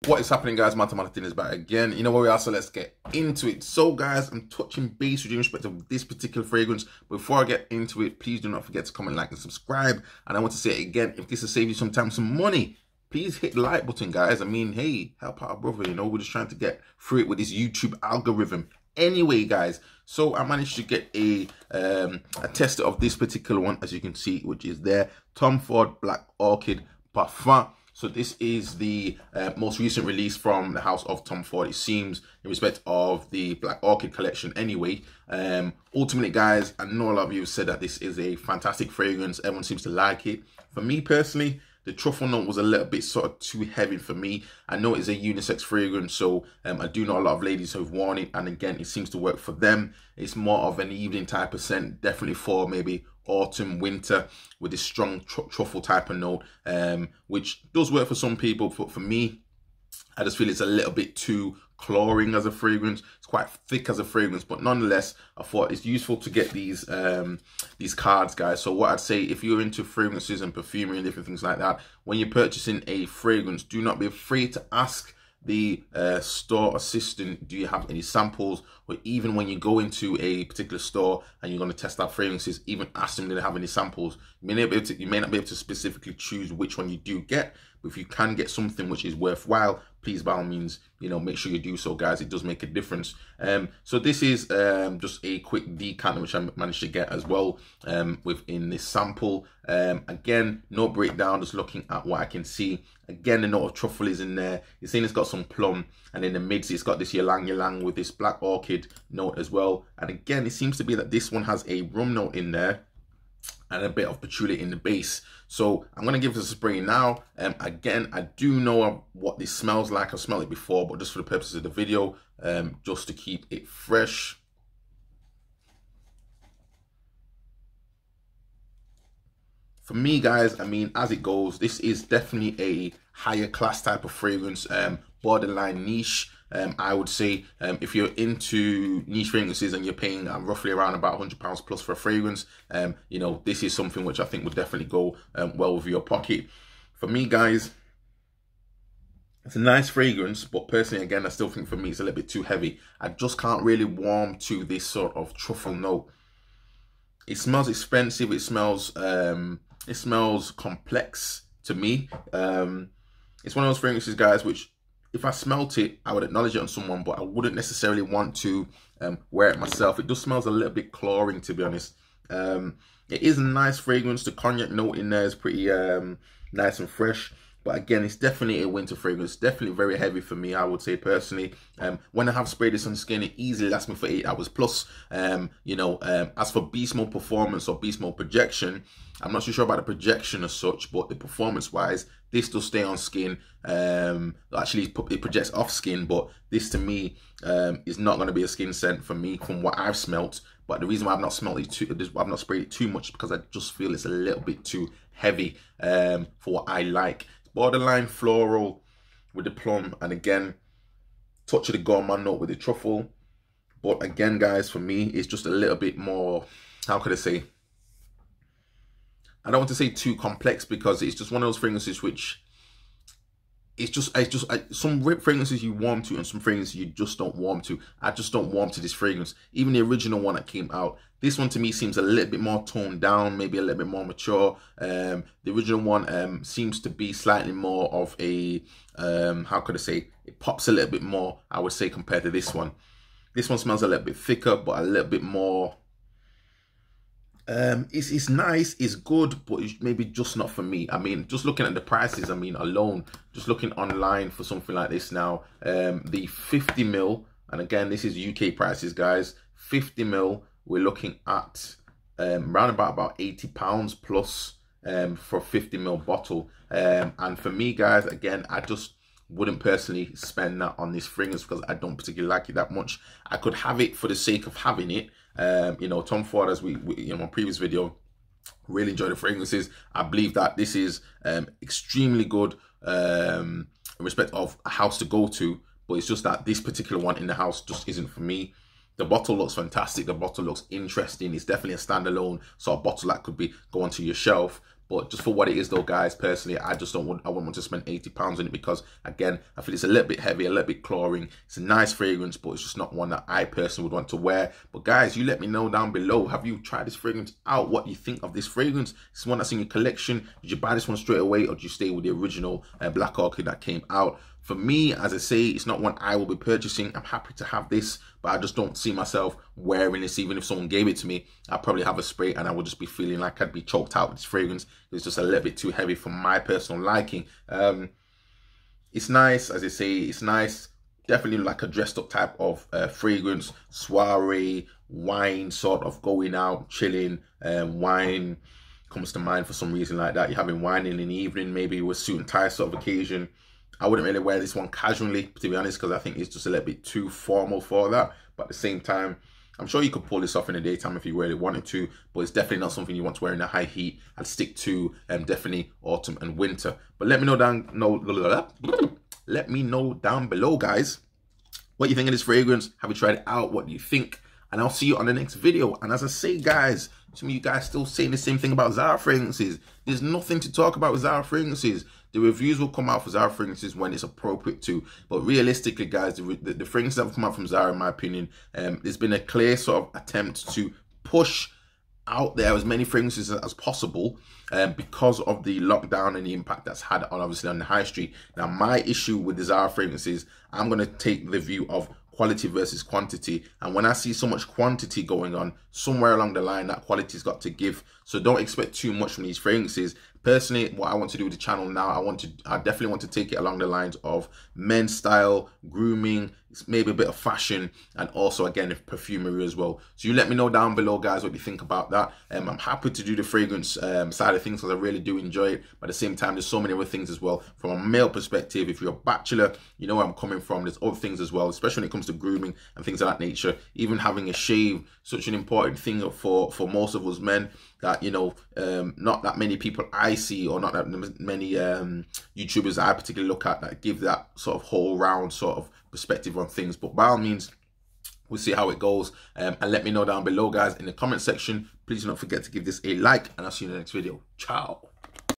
What is happening, guys? Martin is back again. You know where we are, so let's get into it. So guys, I'm touching base with you in respect of this particular fragrance. Before I get into it, please do not forget to comment, like, and subscribe. And I want to say it again, if this has saved you some time, some money, please hit the like button, guys. I mean, hey, help out our brother, you know, we're just trying to get through it with this YouTube algorithm. Anyway, guys, so I managed to get a tester of this particular one, as you can see, which is there, Tom Ford Black Orchid Parfum. So this is the most recent release from the house of Tom Ford, it seems, in respect of the Black Orchid collection anyway. Ultimately, guys, I know a lot of you have said that this is a fantastic fragrance. Everyone seems to like it. For me personally, the truffle note was a little bit sort of too heavy for me. I know it's a unisex fragrance, so I do know a lot of ladies who've worn it, and again, it seems to work for them. It's more of an evening type of scent, definitely for maybe autumn, winter, with this strong truffle type of note, which does work for some people. But for me, I just feel it's a little bit too cloying as a fragrance. It's quite thick as a fragrance, but nonetheless, I thought it's useful to get these cards, guys. So what I'd say, if you're into fragrances and perfumery and different things like that, when you're purchasing a fragrance, do not be afraid to ask the store assistant, do you have any samples? Or even when you go into a particular store and you're going to test out fragrances, even ask them, do they have any samples? You may not be able to specifically choose which one you do get, but if you can get something which is worthwhile, please, by all means, you know, make sure you do so, guys. It does make a difference. So this is just a quick decanter which I managed to get as well within this sample. Again, no breakdown, just looking at what I can see. Again, the note of truffle is in there. You're seeing it's got some plum, and in the mids it's got this ylang ylang with this black orchid note as well. And again, it seems to be that this one has a rum note in there and a bit of patchouli in the base. So I'm gonna give this a spray now. Again, I do know what this smells like. I've smelled it before, but just for the purposes of the video, just to keep it fresh. For me, guys, I mean, as it goes, this is definitely a higher class type of fragrance, borderline niche. I would say if you're into niche fragrances and you're paying roughly around about £100 plus for a fragrance, you know, this is something which I think would definitely go well with your pocket. For me, guys, it's a nice fragrance, but personally, again, I still think for me it's a little bit too heavy. I just can't really warm to this sort of truffle note. It smells expensive. It smells complex to me. It's one of those fragrances, guys, which if I smelt it, I would acknowledge it on someone, but I wouldn't necessarily want to wear it myself. It just smells a little bit cloying, to be honest. It is a nice fragrance. The cognac note in there is pretty nice and fresh. But again, it's definitely a winter fragrance. Definitely very heavy for me, I would say personally. When I have sprayed this on skin, it easily lasts me for 8 hours plus. You know, as for beast mode performance or beast mode projection, I'm not too sure about the projection as such, but the performance-wise, this does stay on skin. Actually, it projects off skin, but this to me is not going to be a skin scent for me from what I've smelt. But the reason why I've not smelled it I've not sprayed it too much, because I just feel it's a little bit too heavy for what I like. Borderline floral with the plum, and again, touch of the gourmand note with the truffle. But again, guys, for me, it's just a little bit more, how could I say? I don't want to say too complex, because it's just one of those fragrances which it's just some fragrances you warm to and some fragrances you just don't warm to. I just don't warm to this fragrance. Even the original one that came out, this one to me seems a little bit more toned down, maybe a little bit more mature. The original one seems to be slightly more of a, how could I say, it pops a little bit more, I would say, compared to this one. This one smells a little bit thicker, but a little bit more, it's nice, it's good, but it's maybe just not for me. I mean, just looking at the prices, I mean, alone, just looking online for something like this now, the 50 ml, and again, this is UK prices, guys, 50 ml, we're looking at around about £80 plus for a 50 ml bottle. And for me, guys, again, I just wouldn't personally spend that on this fragrance because I don't particularly like it that much. I could have it for the sake of having it. You know, Tom Ford, as we you know, my previous video, really enjoy the fragrances. I believe that this is extremely good in respect of a house to go to, but it's just that this particular one in the house just isn't for me. The bottle looks fantastic. The bottle looks interesting. It's definitely a standalone sort of bottle that could be go onto your shelf. But just for what it is though, guys, personally, I wouldn't want to spend £80 on it, because again, I feel it's a little bit heavy, a little bit cloying. It's a nice fragrance, but it's just not one that I personally would want to wear. But guys, you let me know down below, have you tried this fragrance out? What do you think of this fragrance? This one that's in your collection. Did you buy this one straight away, or did you stay with the original Black Orchid that came out? For me, as I say, it's not one I will be purchasing. I'm happy to have this, but I just don't see myself wearing this. Even if someone gave it to me, I'd probably have a spray and I would just be feeling like I'd be choked out with this fragrance. It's just a little bit too heavy for my personal liking. It's nice, as I say, it's nice. Definitely like a dressed up type of fragrance, soiree, wine, sort of going out, chilling. Wine comes to mind for some reason like that. You're having wine in the evening, maybe with suit and tie sort of occasion. I wouldn't really wear this one casually, to be honest, because I think it's just a little bit too formal for that. But at the same time, I'm sure you could pull this off in the daytime if you really wanted to, but it's definitely not something you want to wear in the high heat. I'd stick to definitely autumn and winter. But let me know down below, guys, what you think of this fragrance. Have you tried it out? What do you think? And I'll see you on the next video. And as I say, guys, some of you guys still saying the same thing about Zara fragrances. There's nothing to talk about with Zara fragrances. The reviews will come out for Zara fragrances when it's appropriate to. But realistically, guys, the fragrances that have come out from Zara, in my opinion, there's been a clear sort of attempt to push out there as many fragrances as possible because of the lockdown and the impact that's had on, obviously, on the high street. Now, my issue with the Zara fragrances, I'm going to take the view of quality versus quantity, and when I see so much quantity going on, somewhere along the line that quality's got to give. So don't expect too much from these fragrances. Personally, what I want to do with the channel now, I definitely want to take it along the lines of men's style, grooming, maybe a bit of fashion, and also again perfumery as well. So you let me know down below, guys, what you think about that. I'm happy to do the fragrance side of things because I really do enjoy it, but at the same time, there's so many other things as well. From a male perspective, if you're a bachelor, you know where I'm coming from. There's other things as well, especially when it comes to grooming and things of that nature. Even having a shave, such an important thing for most of us men, that, you know, not that many people I see, or not that many YouTubers I particularly look at, that give that sort of whole round sort of perspective on things. But by all means, we'll see how it goes, and let me know down below, guys, in the comment section. Please do not forget to give this a like, and I'll see you in the next video. Ciao.